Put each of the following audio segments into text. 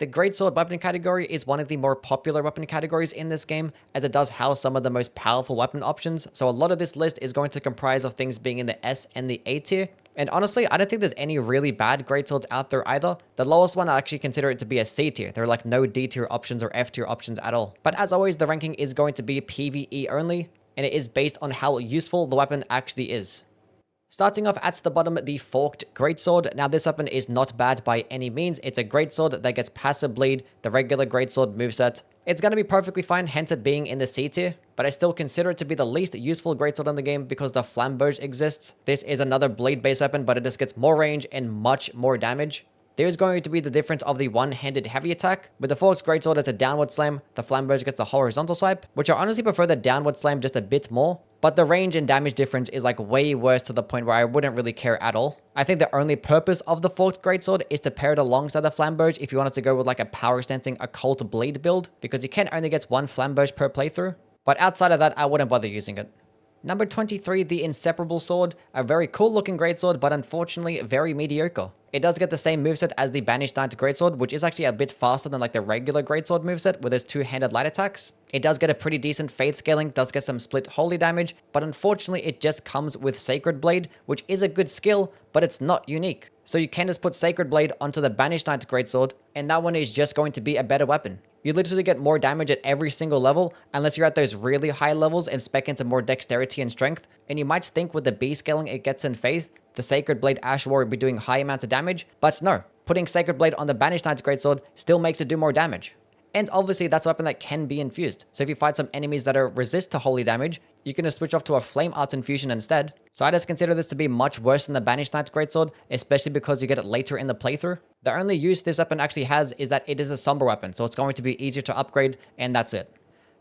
The Greatsword weapon category is one of the more popular weapon categories in this game, as it does house some of the most powerful weapon options, so a lot of this list is going to comprise of things being in the S and the A tier. And honestly, I don't think there's any really bad Greatswords out there either. The lowest one, I actually consider it to be a C tier. There are like no D tier options or F tier options at all. But as always, the ranking is going to be PVE only, and it is based on how useful the weapon actually is. Starting off at the bottom, the Forked Greatsword. Now this weapon is not bad by any means. It's a greatsword that gets passive bleed, the regular greatsword moveset. It's going to be perfectly fine, hence it being in the C tier, but I still consider it to be the least useful greatsword in the game because the Flamberge exists. This is another blade-based weapon, but it just gets more range and much more damage. There's going to be the difference of the one-handed heavy attack. With the Forked Greatsword, it's a downward slam. The Flamberge gets a horizontal swipe, which I honestly prefer the downward slam just a bit more. But the range and damage difference is like way worse to the point where I wouldn't really care at all. I think the only purpose of the Forked Greatsword is to pair it alongside the Flamberge if you wanted to go with like a power extending occult blade build, because you can only get one Flamberge per playthrough. But outside of that, I wouldn't bother using it. Number 23, the Inseparable Sword. A very cool looking greatsword, but unfortunately very mediocre. It does get the same moveset as the Banished Greatsword, which is actually a bit faster than like the regular greatsword moveset with those two-handed light attacks. It does get a pretty decent faith scaling, does get some split holy damage, but unfortunately it just comes with Sacred Blade, which is a good skill, but it's not unique. So you can just put Sacred Blade onto the Banished Greatsword, and that one is just going to be a better weapon. You literally get more damage at every single level, unless you're at those really high levels and spec into more dexterity and strength, and you might think with the B scaling it gets in faith, the Sacred Blade Ash War would be doing high amounts of damage, but no, putting Sacred Blade on the Banished Greatsword still makes it do more damage. And obviously that's a weapon that can be infused, so if you fight some enemies that are resist to holy damage, you can just switch off to a Flame Arts infusion instead. So I just consider this to be much worse than the Banished Greatsword, especially because you get it later in the playthrough. The only use this weapon actually has is that it is a somber weapon, so it's going to be easier to upgrade, and that's it.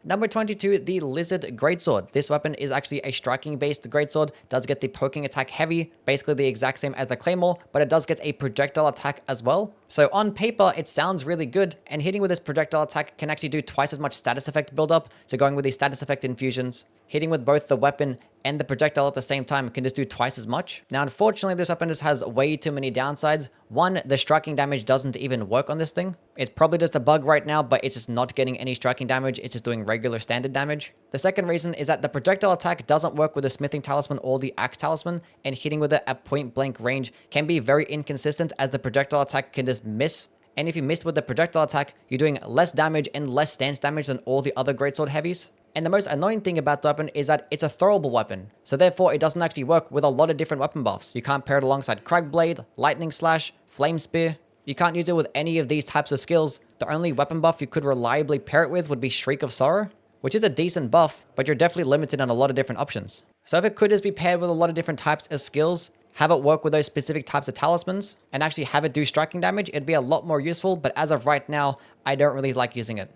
Number 22, the Lizard Greatsword. This weapon is actually a striking-based greatsword, does get the poking attack heavy, basically the exact same as the Claymore, but it does get a projectile attack as well. So on paper, it sounds really good, and hitting with this projectile attack can actually do twice as much status effect buildup, so going with the status effect infusions, hitting with both the weapon and the projectile at the same time can just do twice as much. Now, unfortunately, this weapon just has way too many downsides. One, the striking damage doesn't even work on this thing. It's probably just a bug right now, but it's just not getting any striking damage. It's just doing regular standard damage. The second reason is that the projectile attack doesn't work with the smithing talisman or the axe talisman, and hitting with it at point blank range can be very inconsistent as the projectile attack can just miss. And if you missed with the projectile attack, you're doing less damage and less stance damage than all the other greatsword heavies. And the most annoying thing about the weapon is that it's a throwable weapon, so therefore it doesn't actually work with a lot of different weapon buffs. You can't pair it alongside Blade, Lightning Slash, Flame Spear. You can't use it with any of these types of skills. The only weapon buff you could reliably pair it with would be Shriek of Sorrow, which is a decent buff, but you're definitely limited on a lot of different options. So if it could just be paired with a lot of different types of skills, have it work with those specific types of talismans, and actually have it do striking damage, it'd be a lot more useful, but as of right now, I don't really like using it.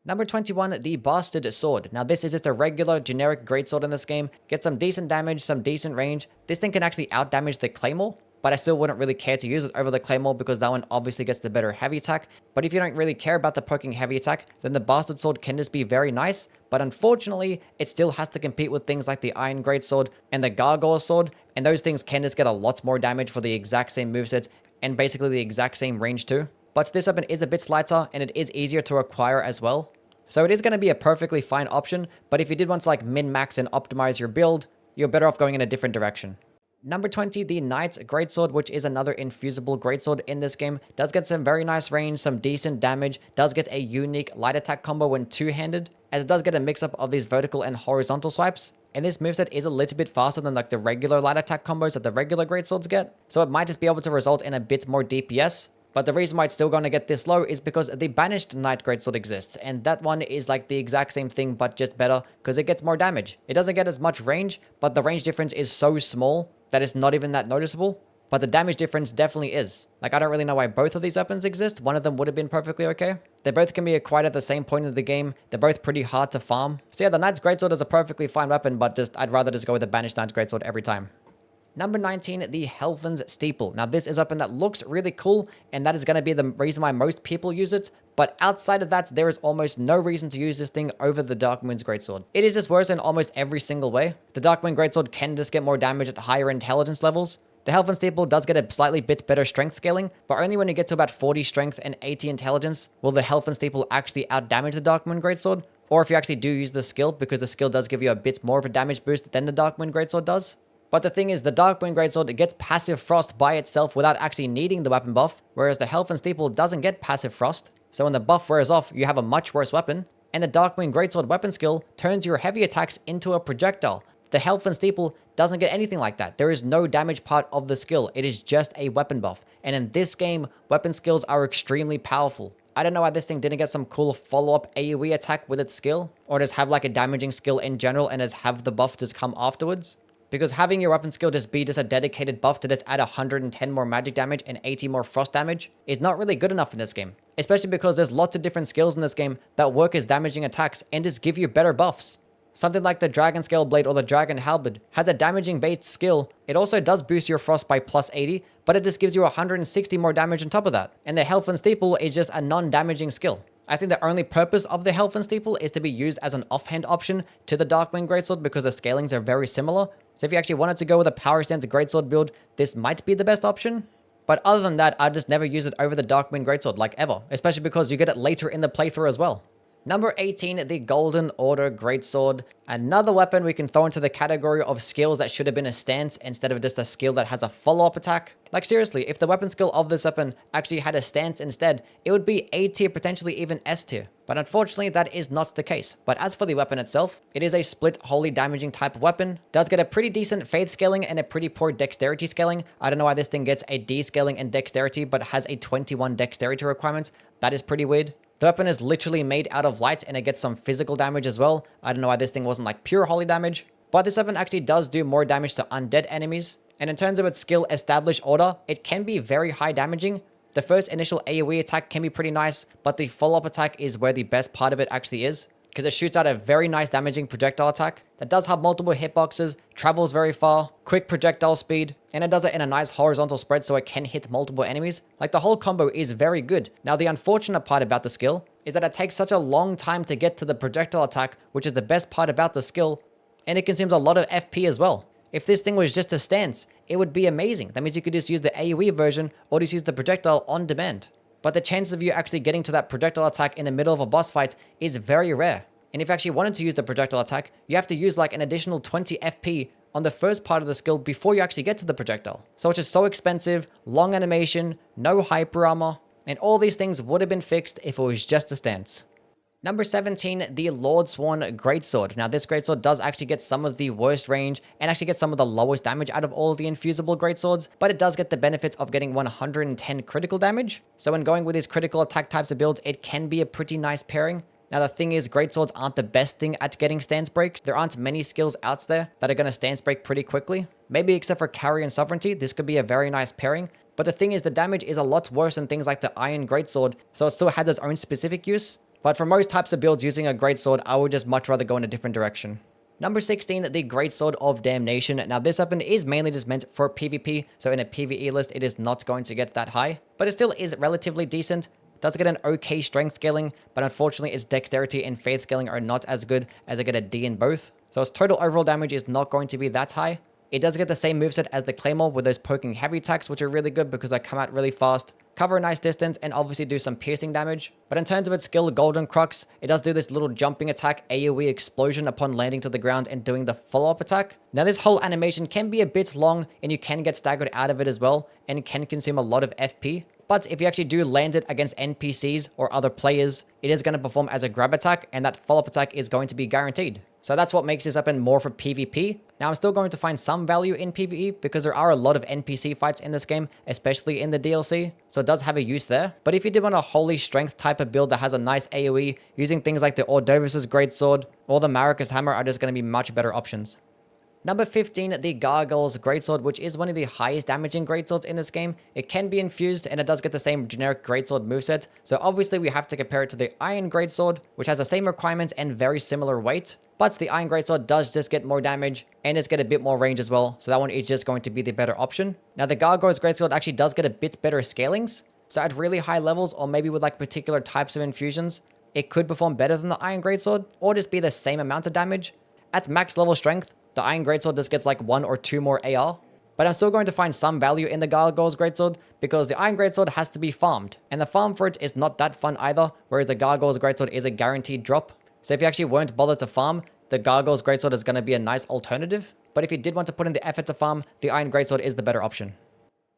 Number 21, the Bastard Sword. Now this is just a regular generic greatsword in this game. Get some decent damage, some decent range. This thing can actually outdamage the Claymore, but I still wouldn't really care to use it over the Claymore because that one obviously gets the better heavy attack. But if you don't really care about the poking heavy attack, then the Bastard Sword can just be very nice. But unfortunately, it still has to compete with things like the Iron Greatsword and the Gargoyle Sword, and those things can just get a lot more damage for the exact same moveset and basically the exact same range too. But this weapon is a bit lighter and it is easier to acquire as well. So it is going to be a perfectly fine option, but if you did want to like min-max and optimize your build, you're better off going in a different direction. Number 20, the Knight Greatsword, which is another infusible greatsword in this game. Does get some very nice range, some decent damage, does get a unique light attack combo when two-handed, as it does get a mix-up of these vertical and horizontal swipes. And this moveset is a little bit faster than like the regular light attack combos that the regular greatswords get, so it might just be able to result in a bit more DPS. But the reason why it's still going to get this low is because the Banished Knight Greatsword exists, and that one is like the exact same thing but just better because it gets more damage. It doesn't get as much range, but the range difference is so small that it's not even that noticeable. But the damage difference definitely is. Like, I don't really know why both of these weapons exist. One of them would have been perfectly okay. They both can be acquired at the same point in the game. They're both pretty hard to farm. So yeah, the Knight's Greatsword is a perfectly fine weapon, but I'd rather just go with the Banished Knight's Greatsword every time. Number 19, the Helphen's Steeple. Now this is a weapon that looks really cool, and that is going to be the reason why most people use it. But outside of that, there is almost no reason to use this thing over the Darkmoon's Greatsword. It is just worse in almost every single way. The Darkmoon Greatsword can just get more damage at higher intelligence levels, The Helphen Steeple does get a slightly bit better strength scaling, but only when you get to about 40 strength and 80 intelligence will the Helphen Steeple actually outdamage the Darkmoon Greatsword, or if you actually do use the skill, because the skill does give you a bit more of a damage boost than the Darkmoon Greatsword does. But the thing is, the Darkmoon Greatsword gets passive frost by itself without actually needing the weapon buff, whereas the Helphen Steeple doesn't get passive frost. So when the buff wears off, you have a much worse weapon, and the Darkmoon Greatsword weapon skill turns your heavy attacks into a projectile. The Helphen Steeple doesn't get anything like that. There is no damage part of the skill. It is just a weapon buff. And in this game, weapon skills are extremely powerful. I don't know why this thing didn't get some cool follow-up AoE attack with its skill, or just have like a damaging skill in general and just have the buff just come afterwards. Because having your weapon skill just be just a dedicated buff to just add 110 more magic damage and 80 more frost damage is not really good enough in this game. Especially because there's lots of different skills in this game that work as damaging attacks and just give you better buffs. Something like the Dragon Scale Blade or the Dragon Halberd has a damaging based skill. It also does boost your frost by plus 80, but it just gives you 160 more damage on top of that. And the Helphen Steeple is just a non-damaging skill. I think the only purpose of the Helphen Steeple is to be used as an offhand option to the Darkmoon Greatsword because the scalings are very similar. So if you actually wanted to go with a power stance Greatsword build, this might be the best option. But other than that, I'd just never use it over the Darkmoon Greatsword, like ever. Especially because you get it later in the playthrough as well. Number 18, the Golden Order Greatsword. Another weapon we can throw into the category of skills that should have been a stance instead of just a skill that has a follow-up attack. Like seriously, if the weapon skill of this weapon actually had a stance instead, it would be A tier, potentially even S tier. But unfortunately, that is not the case. But as for the weapon itself, it is a split wholly damaging type of weapon. Does get a pretty decent faith scaling and a pretty poor dexterity scaling. I don't know why this thing gets a D scaling and dexterity, but has a 21 dexterity requirement. That is pretty weird. The weapon is literally made out of light and it gets some physical damage as well. I don't know why this thing wasn't like pure holy damage. But this weapon actually does do more damage to undead enemies. And in terms of its skill Established Order, it can be very high damaging. The first initial AoE attack can be pretty nice, but the follow-up attack is where the best part of it actually is. Because it shoots out a very nice damaging projectile attack that does have multiple hitboxes, travels very far, quick projectile speed, and it does it in a nice horizontal spread so it can hit multiple enemies. Like the whole combo is very good. Now the unfortunate part about the skill is that it takes such a long time to get to the projectile attack, which is the best part about the skill, and it consumes a lot of FP as well. If this thing was just a stance, it would be amazing. That means you could just use the AoE version or just use the projectile on demand. But the chances of you actually getting to that projectile attack in the middle of a boss fight is very rare. And if you actually wanted to use the projectile attack, you have to use like an additional 20 FP on the first part of the skill before you actually get to the projectile. So it's just so expensive, long animation, no hyper armor, and all these things would have been fixed if it was just a stance. Number 17, the Lordsworn Greatsword. Now this Greatsword does actually get some of the worst range and actually get some of the lowest damage out of all of the infusible Greatswords, but it does get the benefits of getting 110 critical damage. So when going with these critical attack types of builds, it can be a pretty nice pairing. Now the thing is, Greatswords aren't the best thing at getting stance breaks. There aren't many skills out there that are going to stance break pretty quickly. Maybe except for Carry and Sovereignty, this could be a very nice pairing. But the thing is, the damage is a lot worse than things like the Iron Greatsword, so it still has its own specific use. But for most types of builds using a Greatsword, I would just much rather go in a different direction. Number 16, the Greatsword of Damnation. Now this weapon is mainly just meant for PvP, so in a PvE list it is not going to get that high. But it still is relatively decent. Does get an okay strength scaling, but unfortunately its dexterity and faith scaling are not as good as I get a D in both. So its total overall damage is not going to be that high. It does get the same moveset as the Claymore with those poking heavy attacks, which are really good because they come out really fast, cover a nice distance, and obviously do some piercing damage. But in terms of its skill, Golden Crux, it does do this little jumping attack, AoE explosion upon landing to the ground and doing the follow-up attack. Now this whole animation can be a bit long, and you can get staggered out of it as well, and it can consume a lot of FP. But if you actually do land it against NPCs or other players, it is going to perform as a grab attack, and that follow-up attack is going to be guaranteed. So that's what makes this weapon more for PvP. Now I'm still going to find some value in PvE because there are a lot of NPC fights in this game, especially in the DLC, so it does have a use there. But if you did want a holy strength type of build that has a nice AoE, using things like the Ordovis' Greatsword or the Marais Hammer are just going to be much better options. Number 15, the Gargoyle's Greatsword, which is one of the highest damaging Greatswords in this game. It can be infused, and it does get the same generic Greatsword moveset, so obviously we have to compare it to the Iron Greatsword, which has the same requirements and very similar weight. But the Iron Greatsword does just get more damage, and it's get a bit more range as well, so that one is just going to be the better option. Now the Gargoyle's Greatsword actually does get a bit better scalings, so at really high levels, or maybe with like particular types of infusions, it could perform better than the Iron Greatsword, or just be the same amount of damage. At max level strength, the Iron Greatsword just gets like 1 or 2 more AR. But I'm still going to find some value in the Gargoyle's Greatsword because the Iron Greatsword has to be farmed, and the farm for it is not that fun either, whereas the Gargoyle's Greatsword is a guaranteed drop. So if you actually weren't bothered to farm, the Gargoyle's Greatsword is going to be a nice alternative. But if you did want to put in the effort to farm, the Iron Greatsword is the better option.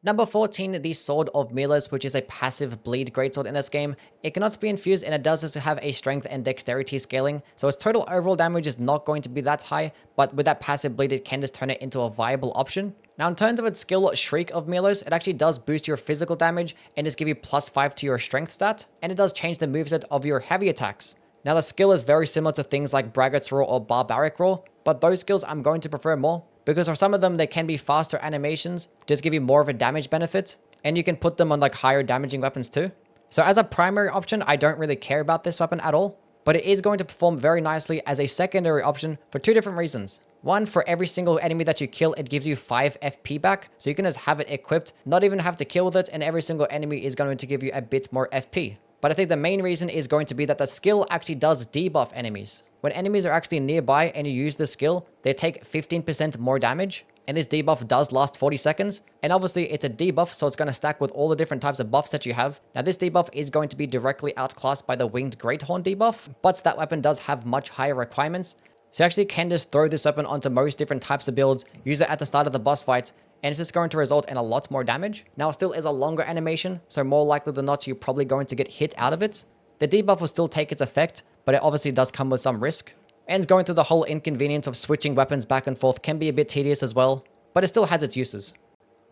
Number 14, the Sword of Milos, which is a passive bleed greatsword in this game. It cannot be infused, and it does also have a strength and dexterity scaling, so its total overall damage is not going to be that high, but with that passive bleed, it can just turn it into a viable option. Now, in terms of its skill Shriek of Milos, it actually does boost your physical damage and just give you +5 to your strength stat, and it does change the moveset of your heavy attacks. Now, the skill is very similar to things like Braggart's Roar or Barbaric Roar, but those skills I'm going to prefer more, because for some of them, they can be faster animations, just give you more of a damage benefit, and you can put them on like higher damaging weapons too. So as a primary option, I don't really care about this weapon at all, but it is going to perform very nicely as a secondary option for two different reasons. One, for every single enemy that you kill, it gives you 5 FP back, so you can just have it equipped, not even have to kill with it, and every single enemy is going to give you a bit more FP. But I think the main reason is going to be that the skill actually does debuff enemies. When enemies are actually nearby and you use the skill, they take 15% more damage, and this debuff does last 40 seconds, and obviously it's a debuff, so it's going to stack with all the different types of buffs that you have. Now this debuff is going to be directly outclassed by the Winged Greathorn debuff, but that weapon does have much higher requirements, so you actually can just throw this weapon onto most different types of builds, use it at the start of the boss fight, and it's just going to result in a lot more damage. Now it still is a longer animation, so more likely than not you're probably going to get hit out of it. The debuff will still take its effect, but it obviously does come with some risk. And going through the whole inconvenience of switching weapons back and forth can be a bit tedious as well, but it still has its uses.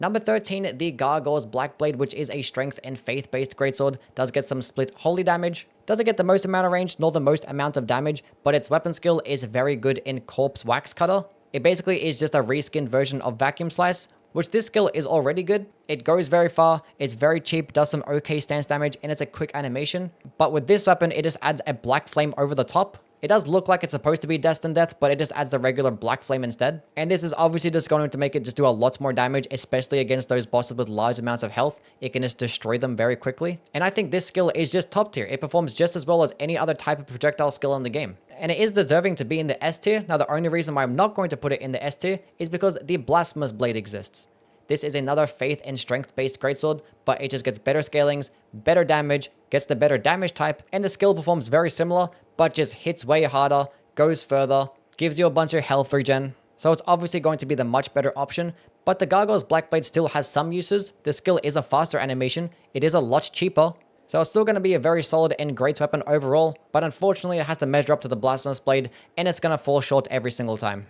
Number 13, the Gargoyle's Blackblade, which is a strength and faith-based greatsword, does get some split holy damage. Doesn't get the most amount of range nor the most amount of damage, but its weapon skill is very good in Corpse Wax Cutter. It basically is just a reskinned version of Vacuum Slice, which this skill is already good. It goes very far, it's very cheap, does some okay stance damage, and it's a quick animation. But with this weapon, it just adds a black flame over the top. It does look like it's supposed to be Destined Death, but it just adds the regular black flame instead. And this is obviously just going to make it just do a lot more damage, especially against those bosses with large amounts of health. It can just destroy them very quickly. And I think this skill is just top tier. It performs just as well as any other type of projectile skill in the game. And it is deserving to be in the S tier. Now, the only reason why I'm not going to put it in the S tier is because the Blasphemous Blade exists. This is another faith and strength based greatsword, but it just gets better scalings, better damage, gets the better damage type, and the skill performs very similar, but just hits way harder, goes further, gives you a bunch of health regen. So it's obviously going to be the much better option, but the Gargoyle's Blackblade still has some uses. The skill is a faster animation, it is a lot cheaper, so it's still going to be a very solid and great weapon overall, but unfortunately it has to measure up to the Blasphemous Blade, and it's going to fall short every single time.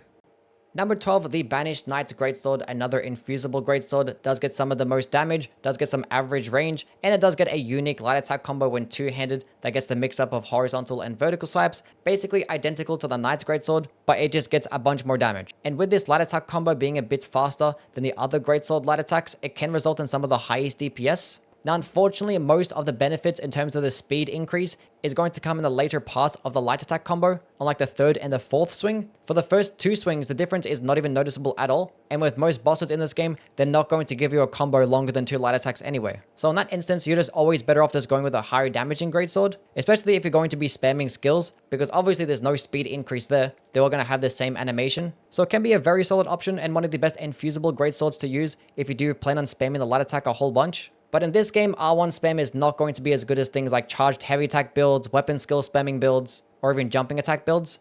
Number 12, the Banished Knight's Greatsword, another infusible greatsword, does get some of the most damage, does get some average range, and it does get a unique light attack combo when two-handed that gets the mix-up of horizontal and vertical swipes, basically identical to the Knight's Greatsword, but it just gets a bunch more damage. And with this light attack combo being a bit faster than the other greatsword light attacks, it can result in some of the highest DPS. Now, unfortunately, most of the benefits in terms of the speed increase is going to come in the later parts of the light attack combo, on like the 3rd and the 4th swing. For the first 2 swings, the difference is not even noticeable at all, and with most bosses in this game, they're not going to give you a combo longer than 2 light attacks anyway. So in that instance, you're just always better off just going with a higher damaging greatsword, especially if you're going to be spamming skills, because obviously there's no speed increase there. They're all going to have the same animation. So it can be a very solid option and one of the best infusible greatswords to use if you do plan on spamming the light attack a whole bunch. But in this game, R1 spam is not going to be as good as things like charged heavy attack builds, weapon skill spamming builds, or even jumping attack builds.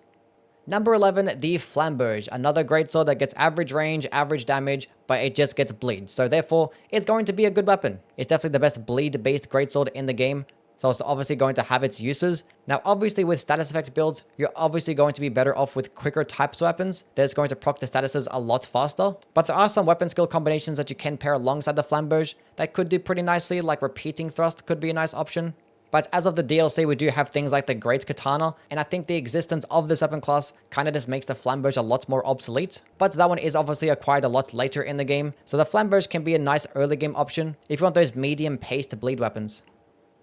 Number 11, the Flamberge, another greatsword that gets average range, average damage, but it just gets bleed. So therefore, it's going to be a good weapon. It's definitely the best bleed-based greatsword in the game. So it's obviously going to have its uses. Now, obviously with status effect builds, you're obviously going to be better off with quicker types weapons. That's going to proc the statuses a lot faster. But there are some weapon skill combinations that you can pair alongside the Flamberge that could do pretty nicely, like repeating thrust could be a nice option. But as of the DLC, we do have things like the Great Katana, and I think the existence of this weapon class kind of just makes the Flamberge a lot more obsolete. But that one is obviously acquired a lot later in the game, so the Flamberge can be a nice early game option if you want those medium-paced bleed weapons.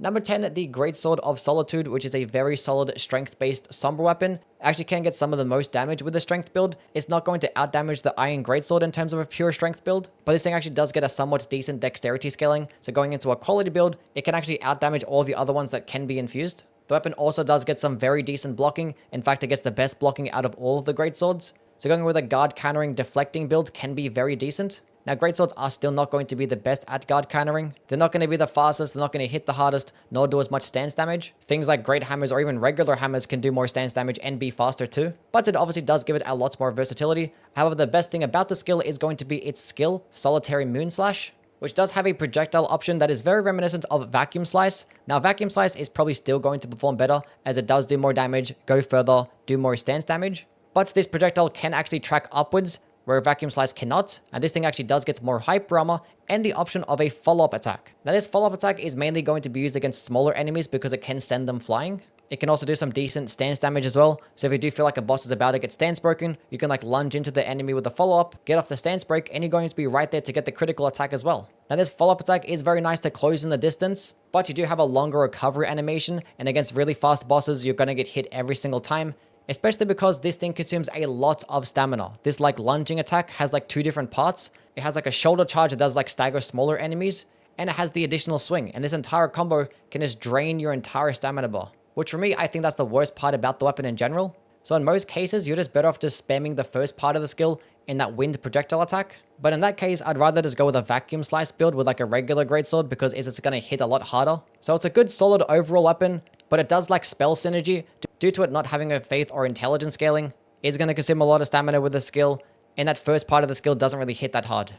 Number 10, the Greatsword of Solitude, which is a very solid strength-based somber weapon. Actually can get some of the most damage with the strength build. It's not going to outdamage the Iron Greatsword in terms of a pure strength build, but this thing actually does get a somewhat decent dexterity scaling, so going into a quality build, it can actually outdamage all the other ones that can be infused. The weapon also does get some very decent blocking. In fact, it gets the best blocking out of all of the Greatswords. So going with a guard countering deflecting build can be very decent. Now, Greatswords are still not going to be the best at guard countering. They're not going to be the fastest, they're not going to hit the hardest, nor do as much stance damage. Things like great hammers or even regular hammers can do more stance damage and be faster too. But it obviously does give it a lot more versatility. However, the best thing about the skill is going to be its skill, Solitary Moonslash, which does have a projectile option that is very reminiscent of Vacuum Slice. Now, Vacuum Slice is probably still going to perform better, as it does do more damage, go further, do more stance damage. But this projectile can actually track upwards, where Vacuum Slice cannot, and this thing actually does get more hyper armor and the option of a follow-up attack. Now, this follow-up attack is mainly going to be used against smaller enemies because it can send them flying. It can also do some decent stance damage as well. So if you do feel like a boss is about to get stance broken, you can like lunge into the enemy with a follow-up, get off the stance break, and you're going to be right there to get the critical attack as well. Now, this follow-up attack is very nice to close in the distance, but you do have a longer recovery animation, and against really fast bosses, you're going to get hit every single time, especially because this thing consumes a lot of stamina. This like lunging attack has like 2 different parts. It has like a shoulder charge that does like stagger smaller enemies, and it has the additional swing, and this entire combo can just drain your entire stamina bar. Which for me, I think that's the worst part about the weapon in general. So in most cases, you're just better off just spamming the first part of the skill in that wind projectile attack. But in that case, I'd rather just go with a Vacuum Slice build with like a regular Greatsword because it's just going to hit a lot harder. So it's a good solid overall weapon, but it does lack spell synergy due to it not having a faith or intelligence scaling. It's going to consume a lot of stamina with the skill, and that first part of the skill doesn't really hit that hard.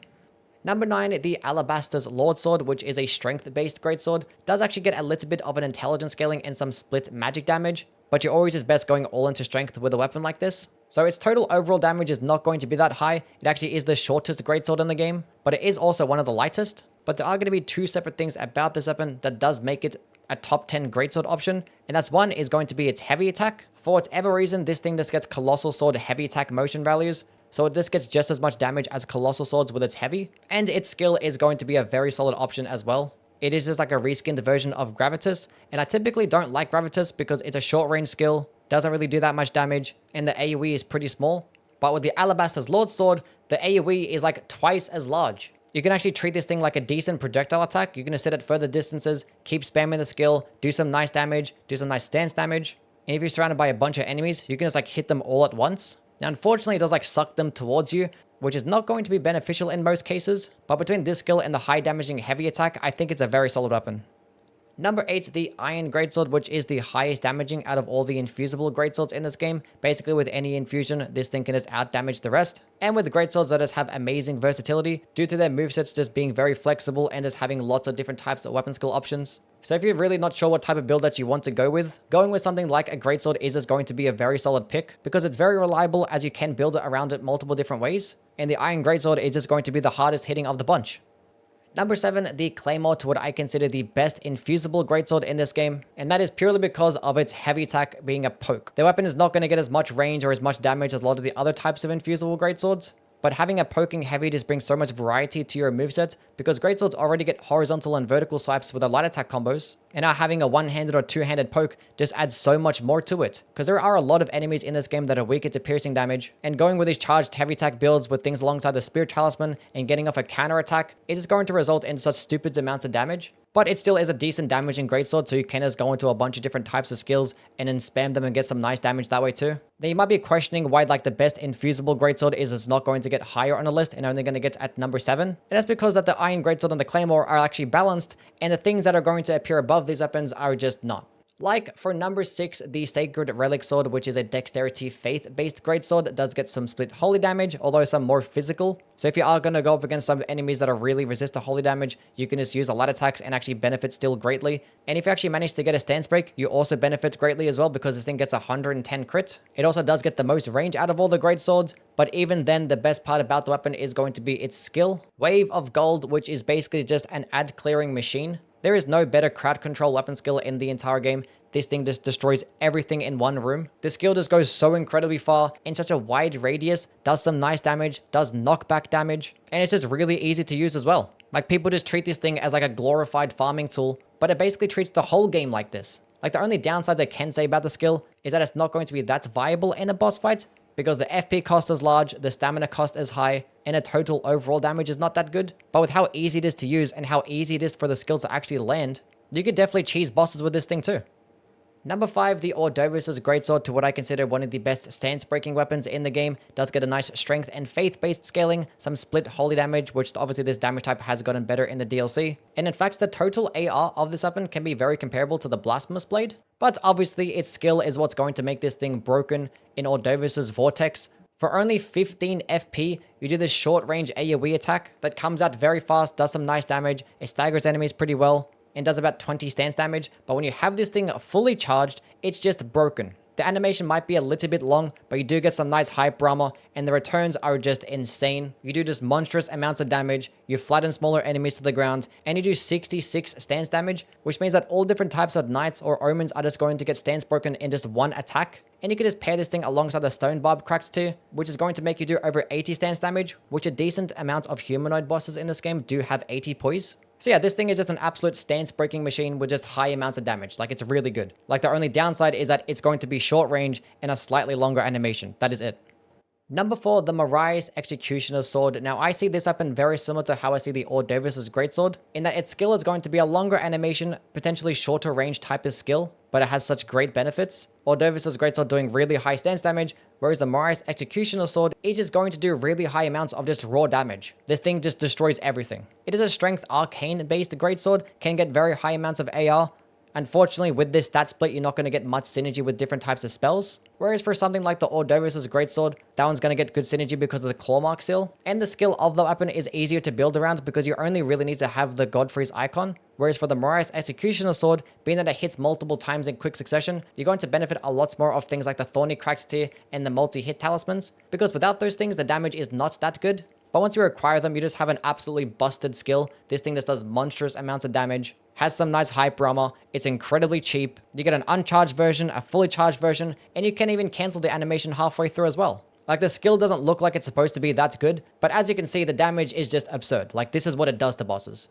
Number 9, the Alabaster's Lordsword, which is a strength-based greatsword, does actually get a little bit of an intelligence scaling and some split magic damage, but you're always just best going all into strength with a weapon like this. So its total overall damage is not going to be that high. It actually is the shortest greatsword in the game, but it is also one of the lightest. But there are going to be 2 separate things about this weapon that does make it a top 10 greatsword option, and that's one is going to be its heavy attack. For whatever reason, this thing just gets Colossal Sword heavy attack motion values, so this gets just as much damage as Colossal Swords with its heavy, and its skill is going to be a very solid option as well. It is just like a reskinned version of Gravitas, and I typically don't like Gravitas because it's a short range skill, doesn't really do that much damage, and the AoE is pretty small. But with the Alabaster's Lordsword, the AoE is like twice as large. You can actually treat this thing like a decent projectile attack. You're going to sit at further distances, keep spamming the skill, do some nice damage, do some nice stance damage, and if you're surrounded by a bunch of enemies, you can just like hit them all at once. Now, unfortunately, it does like suck them towards you, which is not going to be beneficial in most cases, but between this skill and the high damaging heavy attack, I think it's a very solid weapon. Number 8, the Iron Greatsword, which is the highest damaging out of all the infusible greatswords in this game. Basically, with any infusion, this thing can just out-damage the rest. And with greatswords that just have amazing versatility, due to their movesets just being very flexible and just having lots of different types of weapon skill options. So if you're really not sure what type of build that you want to go with, going with something like a greatsword is just going to be a very solid pick, because it's very reliable as you can build it around it multiple different ways. And the Iron Greatsword is just going to be the hardest hitting of the bunch. Number 7, the Claymore, to what I consider the best infusible greatsword in this game, and that is purely because of its heavy attack being a poke. The weapon is not going to get as much range or as much damage as a lot of the other types of infusible greatswords, but having a poking heavy just brings so much variety to your moveset, because greatswords already get horizontal and vertical swipes with their light attack combos, and now having a one-handed or two-handed poke just adds so much more to it, because there are a lot of enemies in this game that are weaker to piercing damage, and going with these charged heavy attack builds with things alongside the Spear Talisman and getting off a counter attack is going to result in such stupid amounts of damage. But it still is a decent damaging greatsword, so you can just go into a bunch of different types of skills and then spam them and get some nice damage that way too. Now you might be questioning why like the best infusible greatsword is it's not going to get higher on the list and only going to get at number 7. And that's because that the Iron Greatsword and the Claymore are actually balanced, and the things that are going to appear above these weapons are just not. Like for number 6, the Sacred Relic Sword, which is a dexterity faith-based greatsword, does get some split holy damage, although some more physical. So if you are going to go up against some enemies that are really resist to holy damage, you can just use a light attacks and actually benefit still greatly. And if you actually manage to get a stance break, you also benefit greatly as well, because this thing gets 110 crit. It also does get the most range out of all the greatswords, but even then, the best part about the weapon is going to be its skill. Wave of Gold, which is basically just an ad clearing machine. There is no better crowd control weapon skill in the entire game. This thing just destroys everything in one room. The skill just goes so incredibly far in such a wide radius, does some nice damage, does knockback damage, and it's just really easy to use as well. Like, people just treat this thing as like a glorified farming tool, but it basically treats the whole game like this. Like, the only downsides I can say about the skill is that it's not going to be that viable in a boss fight, because the FP cost is large, the stamina cost is high, and the total overall damage is not that good. But with how easy it is to use and how easy it is for the skill to actually land, you could definitely cheese bosses with this thing too. Number 5, the Ordovis' Greatsword, to what I consider one of the best stance-breaking weapons in the game. Does get a nice strength and faith-based scaling, some split holy damage, which obviously this damage type has gotten better in the DLC. And in fact, the total AR of this weapon can be very comparable to the Blasphemous Blade. But obviously, its skill is what's going to make this thing broken in Ordovis' Vortex. For only 15 FP, you do this short-range AoE attack that comes out very fast, does some nice damage, it staggers enemies pretty well, and does about 20 stance damage. But when you have this thing fully charged, it's just broken. The animation might be a little bit long, but you do get some nice hyper armor, and the returns are just insane. You do just monstrous amounts of damage, you flatten smaller enemies to the ground, and you do 66 stance damage, which means that all different types of knights or omens are just going to get stance broken in just one attack. And you can just pair this thing alongside the Stone Barb cracks too, which is going to make you do over 80 stance damage, which a decent amount of humanoid bosses in this game do have 80 poise. So yeah, this thing is just an absolute stance-breaking machine with just high amounts of damage. Like, it's really good. Like, the only downside is that it's going to be short range and a slightly longer animation. That is it. Number 4, the Marais Executioner's Sword. Now, I see this weapon very similar to how I see the Ordovis' Greatsword, in that its skill is going to be a longer animation, potentially shorter range type of skill, but it has such great benefits. Ordovis' Greatsword doing really high stance damage, whereas the Marais Executioner's Sword is just going to do really high amounts of just raw damage. This thing just destroys everything. It is a strength arcane-based Greatsword, can get very high amounts of AR. Unfortunately, with this stat split, you're not going to get much synergy with different types of spells. Whereas for something like the Ordovis' Greatsword, that one's going to get good synergy because of the claw mark seal. And the skill of the weapon is easier to build around because you only really need to have the Godfrey's icon. Whereas for the Marais Executioner's Sword, being that it hits multiple times in quick succession, you're going to benefit a lot more of things like the Thorny Cracks tier and the multi-hit talismans. Because without those things, the damage is not that good. But once you acquire them, you just have an absolutely busted skill. This thing just does monstrous amounts of damage, has some nice hyper armor, it's incredibly cheap, you get an uncharged version, a fully charged version, and you can even cancel the animation halfway through as well. Like, the skill doesn't look like it's supposed to be that good, but as you can see, the damage is just absurd. Like, this is what it does to bosses.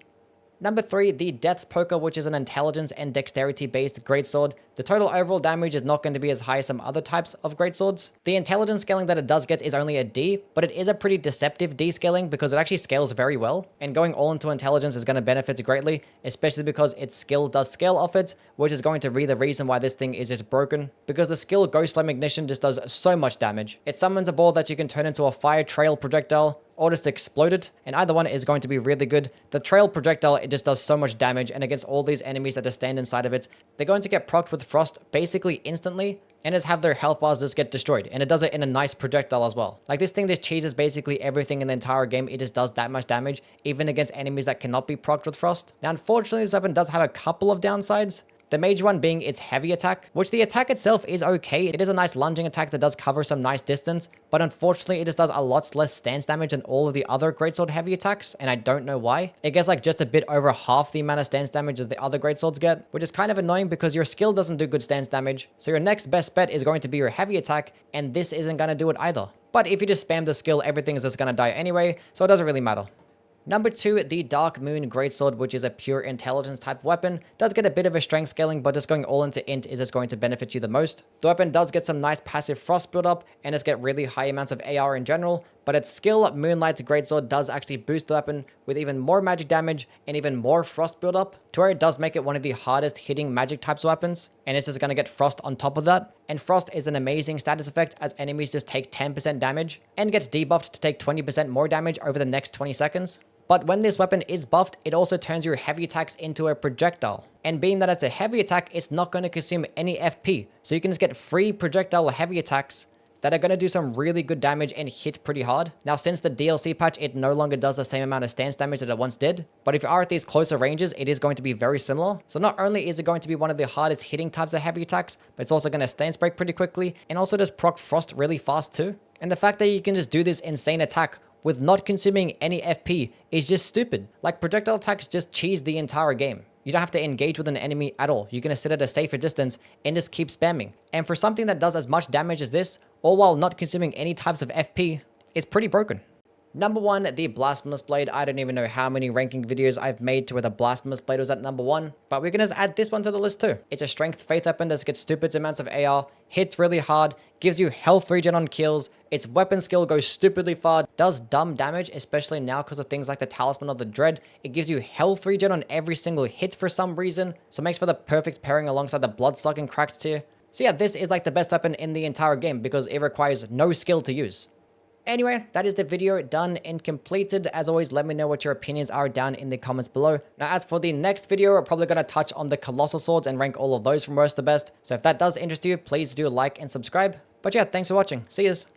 Number 3, the Death's Poker, which is an intelligence and dexterity based greatsword. The total overall damage is not going to be as high as some other types of greatswords. The intelligence scaling that it does get is only a D, but it is a pretty deceptive D scaling because it actually scales very well. And going all into intelligence is going to benefit greatly, especially because its skill does scale off it, which is going to be the reason why this thing is just broken. Because the skill Ghost Flame Ignition just does so much damage. It summons a ball that you can turn into a fire trail projectile, or just explode it, and either one is going to be really good. The trail projectile, it just does so much damage, and against all these enemies that just stand inside of it, they're going to get procced with frost basically instantly, and just have their health bars just get destroyed, and it does it in a nice projectile as well. Like, this thing just cheeses basically everything in the entire game. It just does that much damage, even against enemies that cannot be procced with frost. Now, unfortunately, this weapon does have a couple of downsides. The major one being its heavy attack, which the attack itself is okay. It is a nice lunging attack that does cover some nice distance, but unfortunately it just does a lot less stance damage than all of the other greatsword heavy attacks, and I don't know why. It gets like just a bit over half the amount of stance damage as the other greatswords get, which is kind of annoying because your skill doesn't do good stance damage, so your next best bet is going to be your heavy attack, and this isn't going to do it either. But if you just spam the skill, everything is just going to die anyway, so it doesn't really matter. Number 2, the Dark Moon Greatsword, which is a pure intelligence type weapon. Does get a bit of a strength scaling, but just going all into int is just going to benefit you the most. The weapon does get some nice passive frost build-up, and just get really high amounts of AR in general, but its skill, Moonlight Greatsword, does actually boost the weapon with even more magic damage and even more frost build-up, to where it does make it one of the hardest hitting magic types weapons, and this is going to get frost on top of that. And frost is an amazing status effect as enemies just take 10% damage, and gets debuffed to take 20% more damage over the next 20 seconds. But when this weapon is buffed, it also turns your heavy attacks into a projectile. And being that it's a heavy attack, it's not going to consume any FP. So you can just get free projectile heavy attacks that are going to do some really good damage and hit pretty hard. Now, since the DLC patch, it no longer does the same amount of stance damage that it once did. But if you are at these closer ranges, it is going to be very similar. So not only is it going to be one of the hardest hitting types of heavy attacks, but it's also going to stance break pretty quickly and also does proc frost really fast too. And the fact that you can just do this insane attack with not consuming any FP is just stupid. Like, projectile attacks just cheese the entire game. You don't have to engage with an enemy at all. You're going to sit at a safer distance and just keep spamming. And for something that does as much damage as this, all while not consuming any types of FP, it's pretty broken. Number 1, the Blasphemous Blade. I don't even know how many ranking videos I've made to where the Blasphemous Blade was at number 1, but we're gonna just add this one to the list too. It's a strength faith weapon that gets stupid amounts of AR, hits really hard, gives you health regen on kills, Its weapon skill goes stupidly far, does dumb damage, especially now because of things like the Talisman of the Dread. It gives you health regen on every single hit for some reason, so it makes for the perfect pairing alongside the Bloodsucking cracked tier. So yeah, this is like the best weapon in the entire game because it requires no skill to use. Anyway, that is the video done and completed. As always, let me know what your opinions are down in the comments below. Now, as for the next video, we're probably going to touch on the Colossal Swords and rank all of those from worst to best. So if that does interest you, please do like and subscribe. But yeah, thanks for watching. See yous.